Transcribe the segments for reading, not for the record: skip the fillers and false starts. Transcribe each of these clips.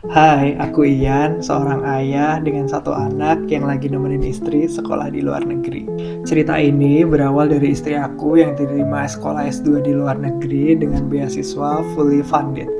Hai, aku Ian, seorang ayah dengan satu anak yang lagi nemenin istri sekolah di luar negeri. Cerita ini berawal dari istri aku yang diterima sekolah S2 di luar negeri dengan beasiswa fully funded.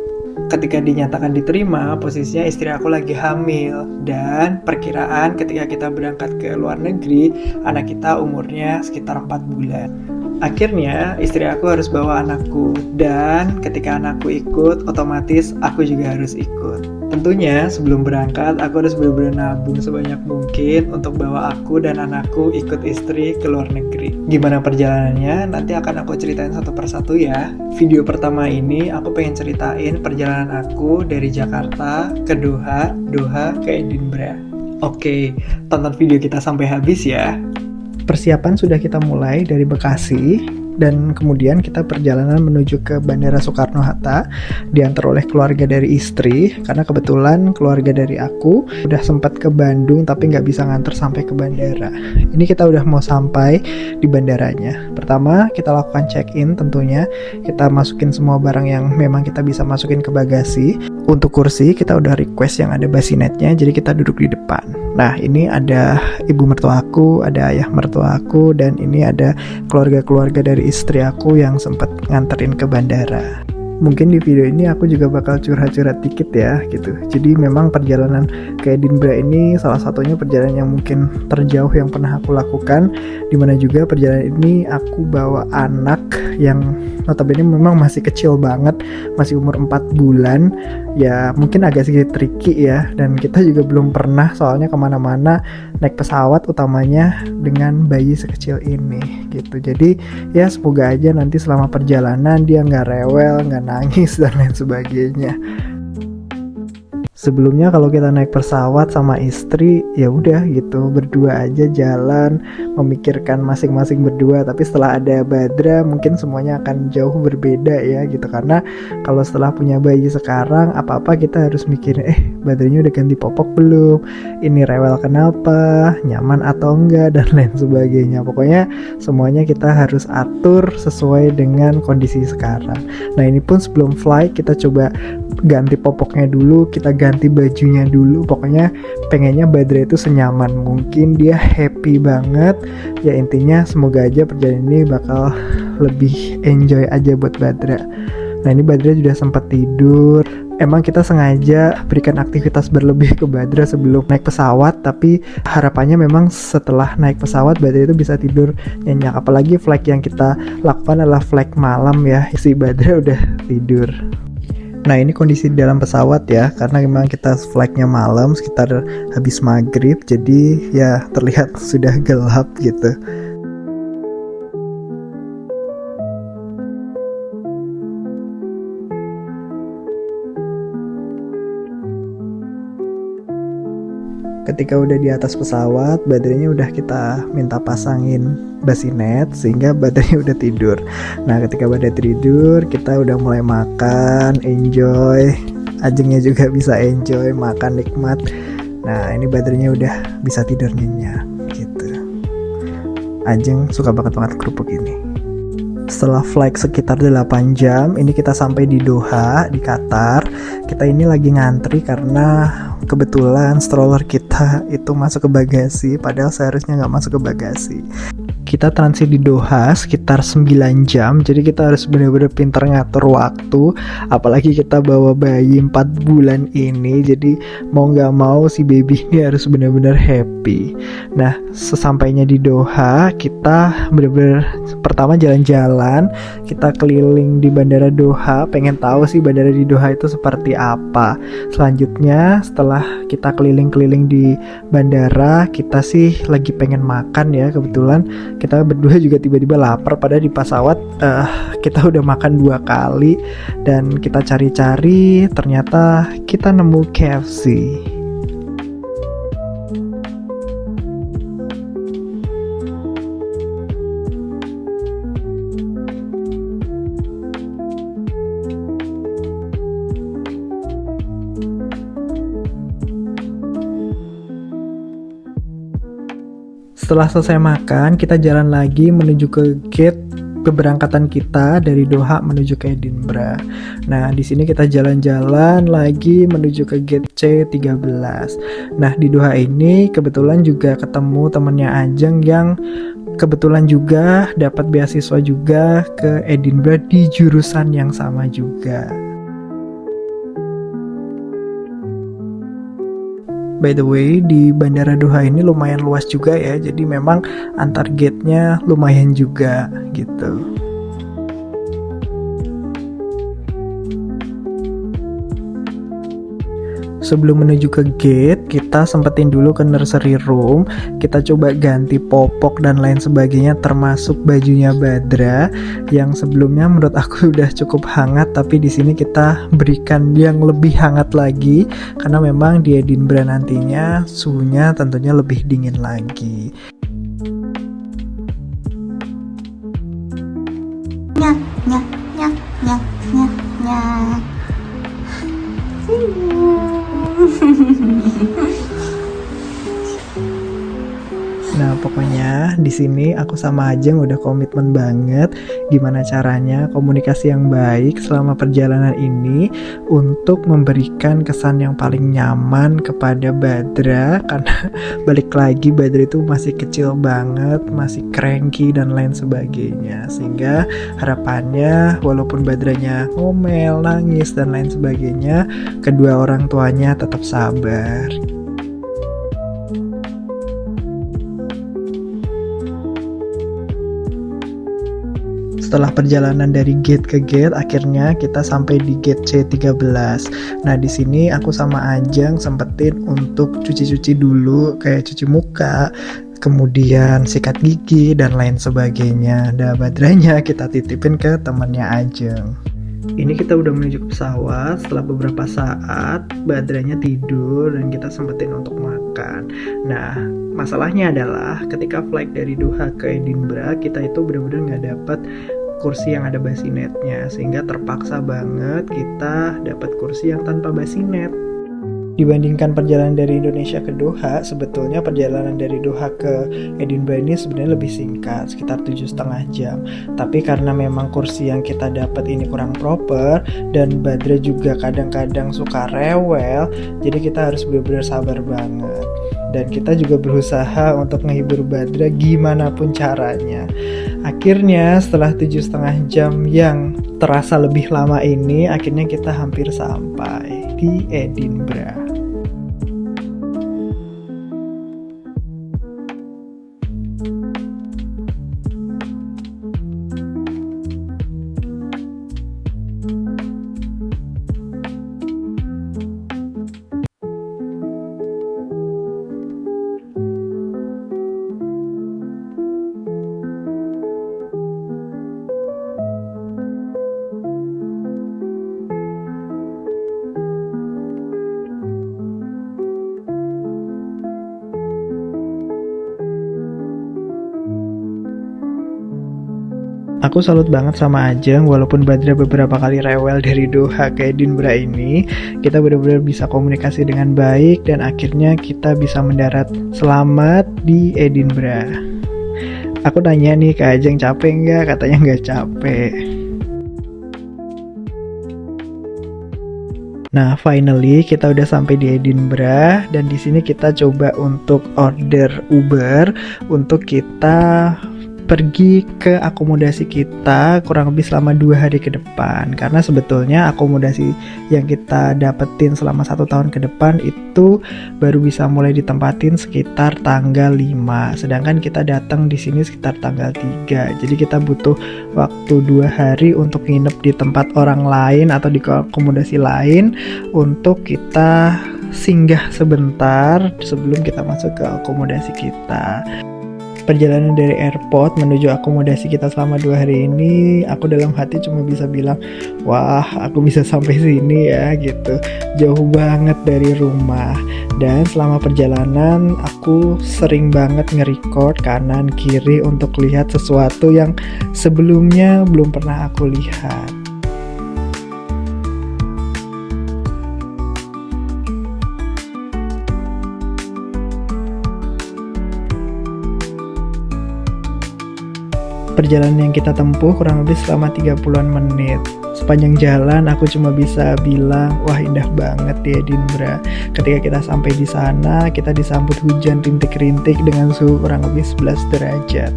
Ketika dinyatakan diterima, posisinya istri aku lagi hamil dan perkiraan ketika kita berangkat ke luar negeri, anak kita umurnya sekitar 4 bulan. Akhirnya istri aku harus bawa anakku dan ketika anakku ikut, otomatis aku juga harus ikut. Tentunya sebelum berangkat aku harus benar-benar nabung sebanyak mungkin untuk bawa aku dan anakku ikut istri ke luar negeri. Gimana perjalanannya? Nanti akan aku ceritain satu persatu ya. Video pertama ini aku pengen ceritain perjalanan aku dari Jakarta ke Doha, Doha ke Edinburgh. Oke, tonton video kita sampai habis ya. Persiapan sudah kita mulai dari Bekasi dan kemudian kita perjalanan menuju ke Bandara Soekarno-Hatta diantar oleh keluarga dari istri karena kebetulan keluarga dari aku udah sempat ke Bandung tapi nggak bisa nganter sampai ke bandara. Ini kita udah mau sampai di bandaranya. Pertama kita lakukan check-in tentunya, kita masukin semua barang yang memang kita bisa masukin ke bagasi. Untuk kursi kita udah request yang ada basinetnya, jadi kita duduk di depan. Nah ini ada ibu mertua aku, ada ayah mertua aku, dan ini ada keluarga-keluarga dari istri aku yang sempat nganterin ke bandara. Mungkin di video ini aku juga bakal curhat-curhat dikit ya gitu. Jadi memang perjalanan ke Edinburgh ini salah satunya perjalanan yang mungkin terjauh yang pernah aku lakukan, dimana juga perjalanan ini aku bawa anak yang notabene memang masih kecil banget, masih umur 4 bulan. Ya mungkin agak sedikit tricky ya, dan kita juga belum pernah soalnya kemana-mana naik pesawat utamanya dengan bayi sekecil ini gitu. Jadi ya semoga aja nanti selama perjalanan dia nggak rewel, nggak nangis dan lain sebagainya. Sebelumnya kalau kita naik pesawat sama istri ya udah gitu berdua aja jalan memikirkan masing-masing berdua, tapi setelah ada Badra mungkin semuanya akan jauh berbeda ya gitu, karena kalau setelah punya bayi sekarang apa-apa kita harus mikirin Badranya udah ganti popok belum, ini rewel kenapa, nyaman atau enggak dan lain sebagainya. Pokoknya semuanya kita harus atur sesuai dengan kondisi sekarang. Nah ini pun sebelum flight kita coba ganti popoknya dulu, kita ganti bajunya dulu, pokoknya pengennya Badra itu senyaman mungkin, dia happy banget ya. Intinya semoga aja perjalanan ini bakal lebih enjoy aja buat Badra. Nah ini Badra sudah sempat tidur. Emang kita sengaja berikan aktivitas berlebih ke Badra sebelum naik pesawat, tapi harapannya memang setelah naik pesawat Badra itu bisa tidur nyenyak. Apalagi flight yang kita lakukan adalah flight malam ya, si Badra udah tidur. Nah ini kondisi di dalam pesawat ya, karena memang kita flightnya malam sekitar habis maghrib, jadi ya terlihat sudah gelap gitu. Ketika udah di atas pesawat, badannya udah kita minta pasangin basinet sehingga badannya udah tidur. Nah ketika badan tidur, kita udah mulai makan, enjoy. Ajengnya juga bisa enjoy, makan nikmat. Nah ini badannya udah bisa tidur nyenyak gitu. Ajeng suka banget kerupuk ini. Setelah flight sekitar 8 jam, ini kita sampai di Doha, di Qatar. Kita ini lagi ngantri karena kebetulan stroller kita itu masuk ke bagasi, padahal seharusnya nggak masuk ke bagasi. Kita transit di Doha sekitar 9 jam, jadi kita harus benar-benar pintar ngatur waktu. Apalagi kita bawa bayi 4 bulan ini, jadi mau nggak mau si baby ini harus benar-benar happy. Nah, sesampainya di Doha, kita benar-benar pertama jalan-jalan, kita keliling di Bandara Doha, pengen tahu sih bandara di Doha itu seperti apa. Selanjutnya, setelah kita keliling-keliling di bandara, kita sih lagi pengen makan ya, kebetulan kita berdua juga tiba-tiba lapar, padahal di pesawat kita udah makan 2 kali dan kita cari-cari ternyata kita nemu KFC. Setelah selesai makan, kita jalan lagi menuju ke gate keberangkatan kita dari Doha menuju ke Edinburgh. Nah, di sini kita jalan-jalan lagi menuju ke gate C13. Nah, di Doha ini kebetulan juga ketemu temennya Ajeng yang kebetulan juga dapat beasiswa juga ke Edinburgh di jurusan yang sama juga. By the way, di Bandara Doha ini lumayan luas juga ya, jadi memang antar gate-nya lumayan juga gitu. Sebelum menuju ke gate, kita sempetin dulu ke nursery room. Kita coba ganti popok dan lain sebagainya, termasuk bajunya Badra yang sebelumnya menurut aku udah cukup hangat, tapi di sini kita berikan yang lebih hangat lagi karena memang di Edinburgh nantinya suhunya tentunya lebih dingin lagi. Nah, pokoknya di sini aku sama Ajeng udah komitmen banget gimana caranya komunikasi yang baik selama perjalanan ini untuk memberikan kesan yang paling nyaman kepada Badra, karena balik lagi Badra itu masih kecil banget, masih cranky dan lain sebagainya. Sehingga harapannya walaupun Badranya ngomel, nangis dan lain sebagainya, kedua orang tuanya tetap sabar. Setelah perjalanan dari gate ke gate, akhirnya kita sampai di gate C13. Nah, di sini aku sama Ajeng sempetin untuk cuci-cuci dulu, kayak cuci muka, kemudian sikat gigi dan lain sebagainya. Dan Badranya kita titipin ke temannya Ajeng. Ini kita udah menuju ke pesawat. Setelah beberapa saat Badranya tidur dan kita sempetin untuk makan. Nah, masalahnya adalah ketika flight dari Doha ke Edinburgh, kita itu benar-benar nggak dapat kursi yang ada basinetnya, sehingga terpaksa banget kita dapat kursi yang tanpa basinet. Dibandingkan perjalanan dari Indonesia ke Doha, sebetulnya perjalanan dari Doha ke Edinburgh ini sebenarnya lebih singkat, sekitar 7,5 jam. Tapi karena memang kursi yang kita dapat ini kurang proper, dan Badra juga kadang-kadang suka rewel, jadi kita harus benar-benar sabar banget. Dan kita juga berusaha untuk menghibur Badra gimana pun caranya. Akhirnya setelah 7,5 jam yang terasa lebih lama ini, akhirnya kita hampir sampai di Edinburgh. Aku salut banget sama Ajeng, walaupun Badra beberapa kali rewel dari Doha ke Edinburgh ini, kita benar-benar bisa komunikasi dengan baik dan akhirnya kita bisa mendarat selamat di Edinburgh. Aku nanya nih ke Ajeng, capek nggak? Katanya nggak capek. Nah, finally kita udah sampai di Edinburgh dan di sini kita coba untuk order Uber untuk kita pergi ke akomodasi kita kurang lebih selama 2 hari ke depan, karena sebetulnya akomodasi yang kita dapetin selama 1 tahun ke depan itu baru bisa mulai ditempatin sekitar tanggal 5, sedangkan kita datang di sini sekitar tanggal 3, jadi kita butuh waktu 2 hari untuk nginep di tempat orang lain atau di akomodasi lain untuk kita singgah sebentar sebelum kita masuk ke akomodasi kita. Perjalanan dari airport menuju akomodasi kita selama 2 hari ini, aku dalam hati cuma bisa bilang, wah aku bisa sampai sini ya gitu, jauh banget dari rumah. Dan selama perjalanan aku sering banget nge-record kanan kiri untuk lihat sesuatu yang sebelumnya belum pernah aku lihat. perjalanan yang kita tempuh kurang lebih selama 30-an menit. Sepanjang jalan aku cuma bisa bilang, wah indah banget di Edinburgh. Ketika kita sampai di sana, kita disambut hujan rintik-rintik dengan suhu kurang lebih 11 derajat.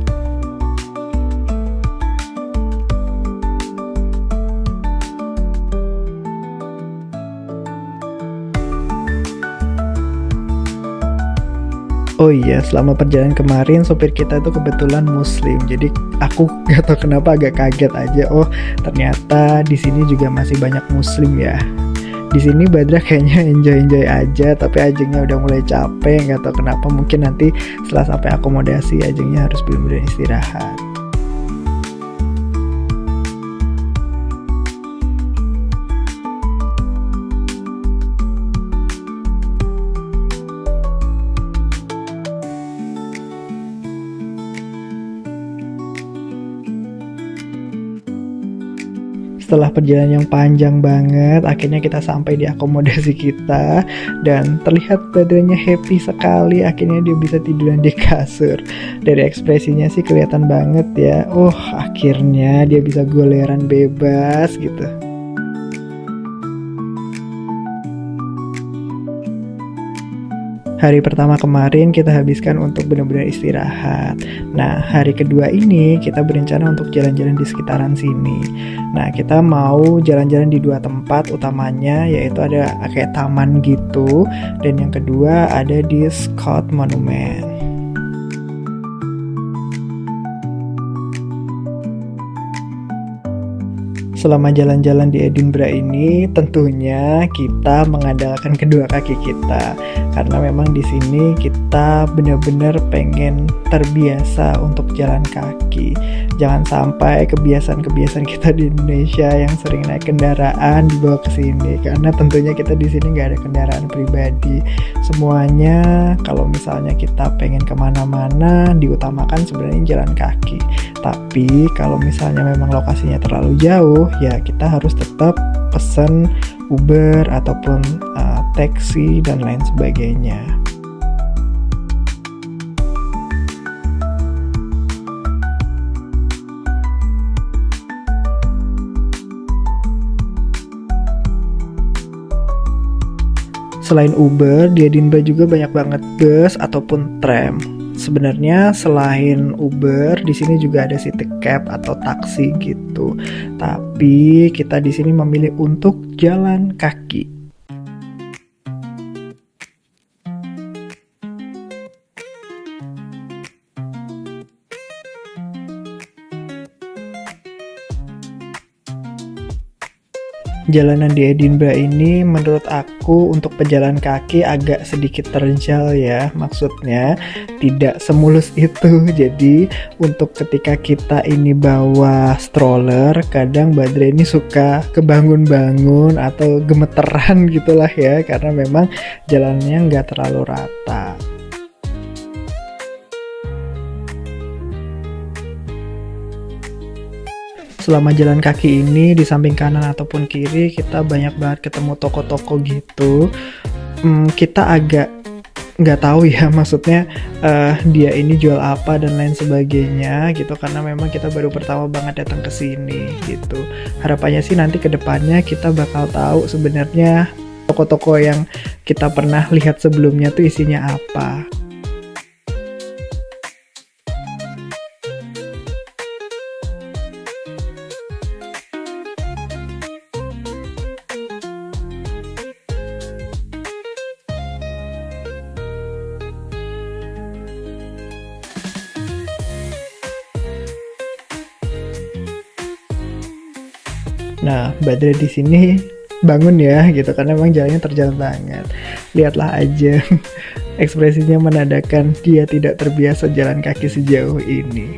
Oh iya, selama perjalanan kemarin sopir kita itu kebetulan muslim. Jadi aku gak tahu kenapa agak kaget aja. Oh, ternyata di sini juga masih banyak muslim ya. Di sini Badra kayaknya enjoy-enjoy aja, tapi Ajengnya udah mulai capek, gak tahu kenapa. Mungkin nanti setelah sampai akomodasi Ajengnya harus benar-benar istirahat. Setelah perjalanan yang panjang banget, akhirnya kita sampai di akomodasi kita dan terlihat Badranya happy sekali. Akhirnya dia bisa tiduran di kasur. Dari ekspresinya sih kelihatan banget ya. Oh, akhirnya dia bisa goleran bebas gitu. Hari pertama kemarin kita habiskan untuk benar-benar istirahat. Nah, hari kedua ini kita berencana untuk jalan-jalan di sekitaran sini. Nah, kita mau jalan-jalan di 2 tempat utamanya, yaitu ada kayak taman gitu, dan yang kedua ada di Scott Monument. Selama jalan-jalan di Edinburgh ini, tentunya kita mengandalkan kedua kaki kita, karena memang di sini kita benar-benar pengen terbiasa untuk jalan kaki. Jangan sampai kebiasaan-kebiasaan kita di Indonesia yang sering naik kendaraan dibawa ke sini, karena tentunya kita di sini nggak ada kendaraan pribadi. Semuanya kalau misalnya kita pengen kemana-mana, diutamakan sebenarnya jalan kaki. Tapi kalau misalnya memang lokasinya terlalu jauh, ya kita harus tetap pesan Uber ataupun taksi dan lain sebagainya. Selain Uber, di Edinburgh juga banyak banget bus ataupun tram. Sebenarnya selain Uber, di sini juga ada city cab atau taksi gitu. Tapi kita di sini memilih untuk jalan kaki. Jalanan di Edinburgh ini menurut aku untuk pejalan kaki agak sedikit terjal ya. Maksudnya tidak semulus itu. Jadi untuk ketika kita ini bawa stroller, kadang Badra ini suka kebangun-bangun atau gemeteran gitulah ya, karena memang jalannya nggak terlalu rata. Selama jalan kaki ini, di samping kanan ataupun kiri kita banyak banget ketemu toko-toko gitu. Kita agak nggak tahu ya, maksudnya dia ini jual apa dan lain sebagainya gitu, karena memang kita baru pertama banget datang ke sini gitu. Harapannya sih nanti ke depannya kita bakal tahu sebenarnya toko-toko yang kita pernah lihat sebelumnya tuh isinya apa. Nah, Badra di sini bangun ya gitu, karena memang jalannya terjal banget. Lihatlah aja ekspresinya menandakan dia tidak terbiasa jalan kaki sejauh ini.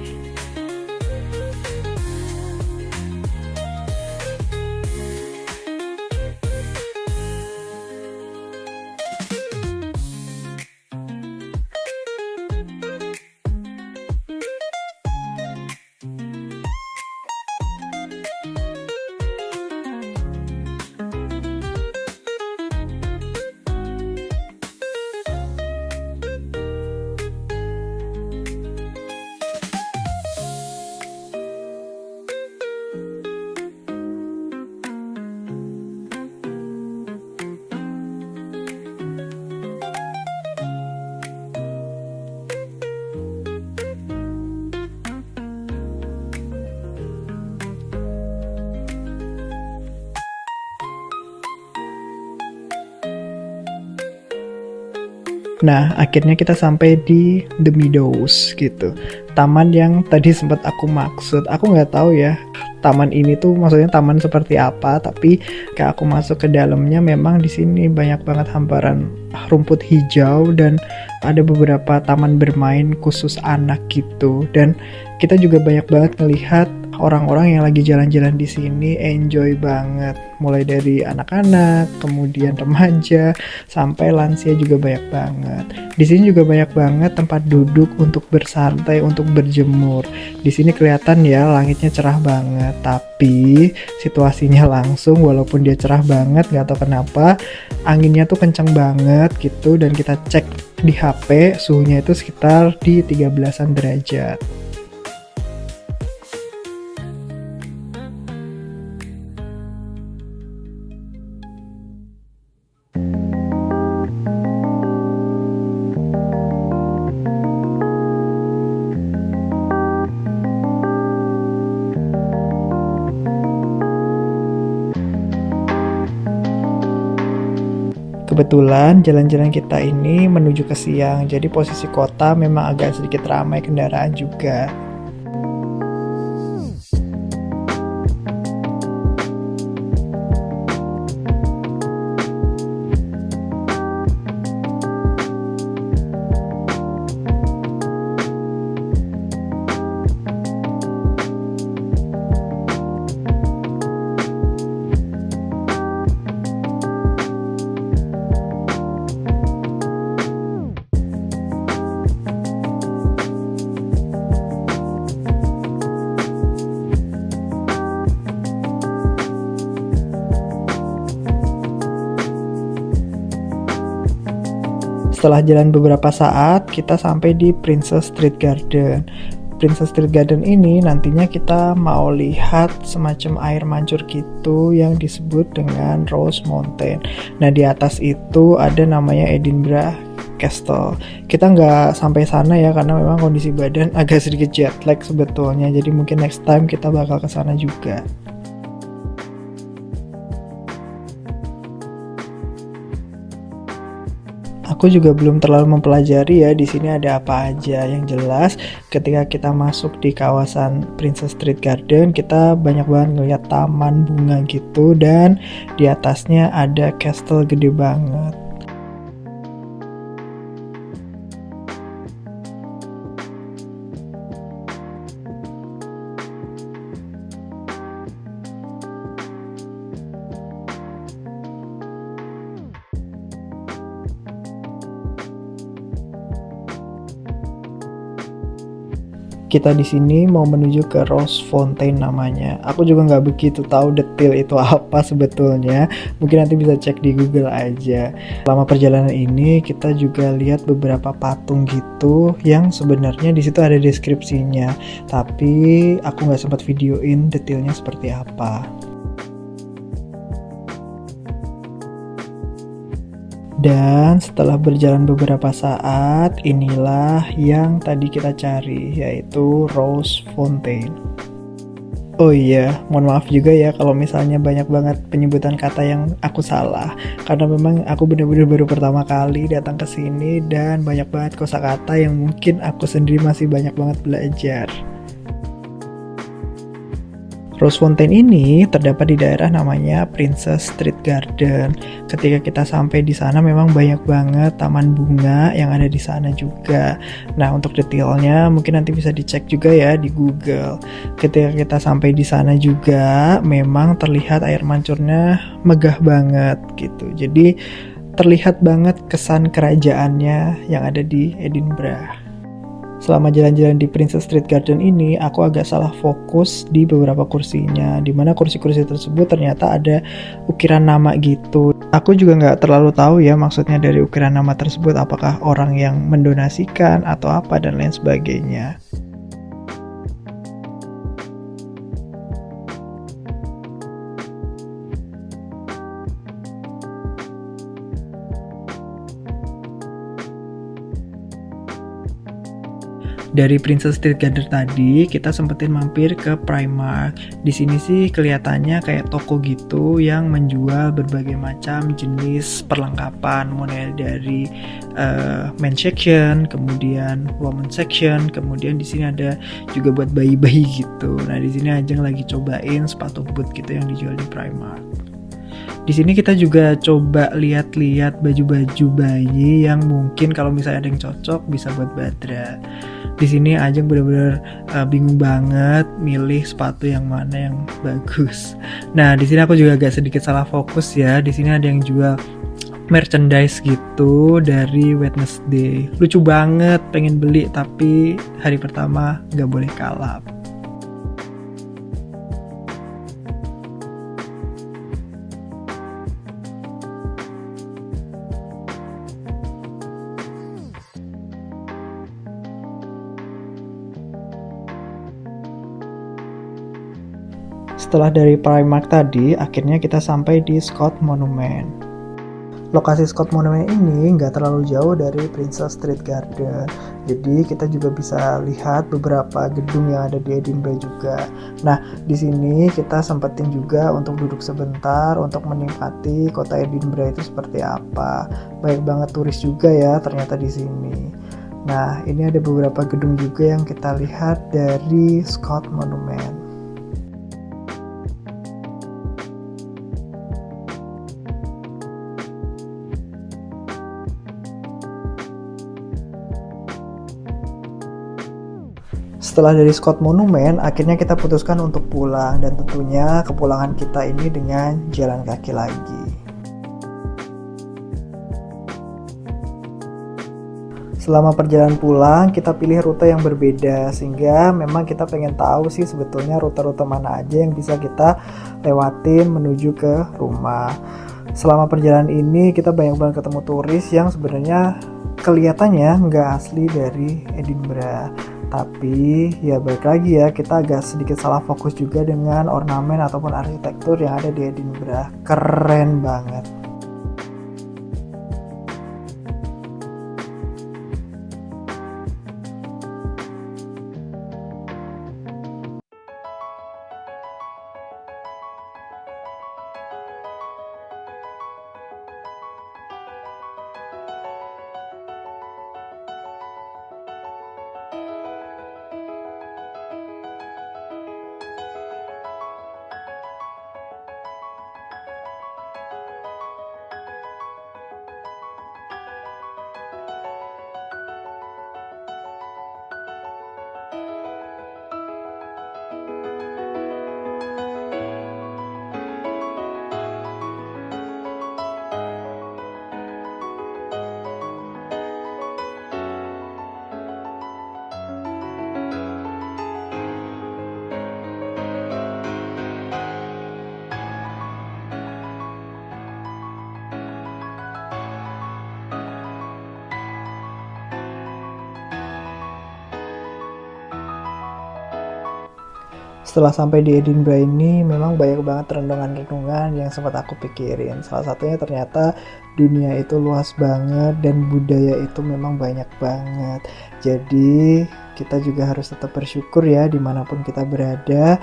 Nah, akhirnya kita sampai di The Meadows gitu. Taman yang tadi sempat aku maksud. Aku nggak tahu ya, taman ini tuh maksudnya taman seperti apa, tapi kayak aku masuk ke dalamnya memang di sini banyak banget hamparan rumput hijau dan ada beberapa taman bermain khusus anak gitu. Dan kita juga banyak banget ngelihat orang-orang yang lagi jalan-jalan di sini enjoy banget, mulai dari anak-anak, kemudian remaja, sampai lansia juga banyak banget. Di sini juga banyak banget tempat duduk untuk bersantai, untuk berjemur. Di sini kelihatan ya langitnya cerah banget, tapi situasinya langsung walaupun dia cerah banget, nggak tahu kenapa anginnya tuh kenceng banget gitu, dan kita cek di HP suhunya itu sekitar di 13-an derajat. Kebetulan jalan-jalan kita ini menuju ke siang, jadi posisi kota memang agak sedikit ramai kendaraan juga. Setelah jalan beberapa saat, kita sampai di Princess Street Garden. Princess Street Garden ini nantinya kita mau lihat semacam air mancur gitu yang disebut dengan Rose Mountain. Nah, di atas itu ada namanya Edinburgh Castle. Kita nggak sampai sana ya karena memang kondisi badan agak sedikit jet lag sebetulnya. Jadi mungkin next time kita bakal ke sana juga. Aku juga belum terlalu mempelajari ya di sini ada apa aja. Yang jelas ketika kita masuk di kawasan Princess Street Garden, kita banyak banget ngeliat taman bunga gitu, dan di atasnya ada castle gede banget. Kita di sini mau menuju ke Rose Fountain namanya. Aku juga nggak begitu tahu detail itu apa sebetulnya. Mungkin nanti bisa cek di Google aja. Selama perjalanan ini kita juga lihat beberapa patung gitu yang sebenarnya di situ ada deskripsinya. Tapi aku nggak sempat videoin detailnya seperti apa. Dan setelah berjalan beberapa saat, inilah yang tadi kita cari, yaitu Rose Fountain. Oh iya, mohon maaf juga ya kalau misalnya banyak banget penyebutan kata yang aku salah. Karena memang aku benar-benar baru pertama kali datang ke sini dan banyak banget kosakata yang mungkin aku sendiri masih banyak banget belajar. Rose Fountain ini terdapat di daerah namanya Princess Street Garden. Ketika kita sampai di sana memang banyak banget taman bunga yang ada di sana juga. Nah, untuk detailnya mungkin nanti bisa dicek juga ya di Google. Ketika kita sampai di sana juga memang terlihat air mancurnya megah banget gitu. Jadi terlihat banget kesan kerajaannya yang ada di Edinburgh. Selama jalan-jalan di Princess Street Garden ini, aku agak salah fokus di beberapa kursinya, dimana kursi-kursi tersebut ternyata ada ukiran nama gitu. Aku juga nggak terlalu tahu ya maksudnya dari ukiran nama tersebut, apakah orang yang mendonasikan atau apa dan lain sebagainya. Dari Princess Street Garden tadi kita sempetin mampir ke Primark. Di sini sih kelihatannya kayak toko gitu yang menjual berbagai macam jenis perlengkapan, mulai dari men section, kemudian woman section, kemudian di sini ada juga buat bayi-bayi gitu. Nah di sini Ajeng lagi cobain sepatu boot gitu yang dijual di Primark. Di sini kita juga coba lihat-lihat baju-baju bayi yang mungkin kalau misalnya ada yang cocok bisa buat Badra. Di sini Ajeng bener-bener bingung banget milih sepatu yang mana yang bagus. Nah, di sini aku juga agak sedikit salah fokus ya. Di sini ada yang jual merchandise gitu dari Wednesday. Lucu banget, pengen beli tapi hari pertama nggak boleh kalap. Setelah dari Primark tadi, akhirnya kita sampai di Scott Monument. Lokasi Scott Monument ini nggak terlalu jauh dari Princess Street Garden. Jadi kita juga bisa lihat beberapa gedung yang ada di Edinburgh juga. Nah, di sini kita sempetin juga untuk duduk sebentar untuk menikmati kota Edinburgh itu seperti apa. Banyak banget turis juga ya ternyata di sini. Nah, ini ada beberapa gedung juga yang kita lihat dari Scott Monument. Setelah dari Scott Monument, akhirnya kita putuskan untuk pulang dan tentunya kepulangan kita ini dengan jalan kaki lagi. Selama perjalanan pulang, kita pilih rute yang berbeda sehingga memang kita pengen tahu sih sebetulnya rute-rute mana aja yang bisa kita lewatin menuju ke rumah. Selama perjalanan ini kita banyak banget ketemu turis yang sebenarnya kelihatannya nggak asli dari Edinburgh. Tapi ya balik lagi ya, kita agak sedikit salah fokus juga dengan ornamen ataupun arsitektur yang ada di Edinburgh. Keren banget. Setelah sampai di Edinburgh ini memang banyak banget renungan-renungan yang sempat aku pikirin. Salah satunya ternyata dunia itu luas banget dan budaya itu memang banyak banget. Jadi kita juga harus tetap bersyukur ya dimanapun kita berada.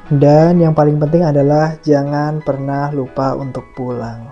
Dan yang paling penting adalah jangan pernah lupa untuk pulang.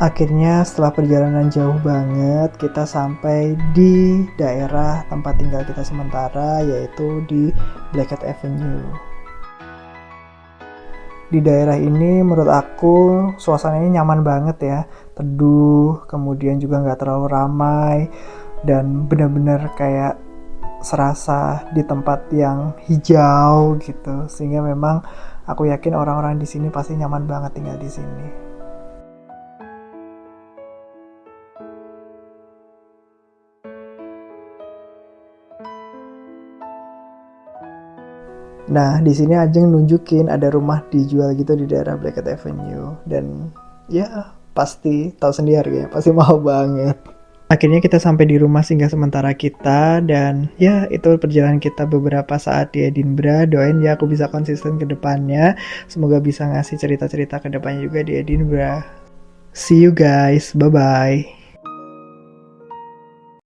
Akhirnya setelah perjalanan jauh banget, kita sampai di daerah tempat tinggal kita sementara, yaitu di Blackhead Avenue. Di daerah ini menurut aku suasananya nyaman banget ya, teduh, kemudian juga nggak terlalu ramai, dan benar-benar kayak serasa di tempat yang hijau gitu, sehingga memang aku yakin orang-orang di sini pasti nyaman banget tinggal di sini. Nah, di sini Ajeng nunjukin ada rumah dijual gitu di daerah Blackhead Avenue, dan ya pasti tahu sendiri harganya, pasti mahal banget. Akhirnya kita sampai di rumah singgah sementara kita, dan ya itu perjalanan kita beberapa saat di Edinburgh. Doain ya aku bisa konsisten ke depannya. Semoga bisa ngasih cerita-cerita ke depannya juga di Edinburgh. See you guys, bye-bye.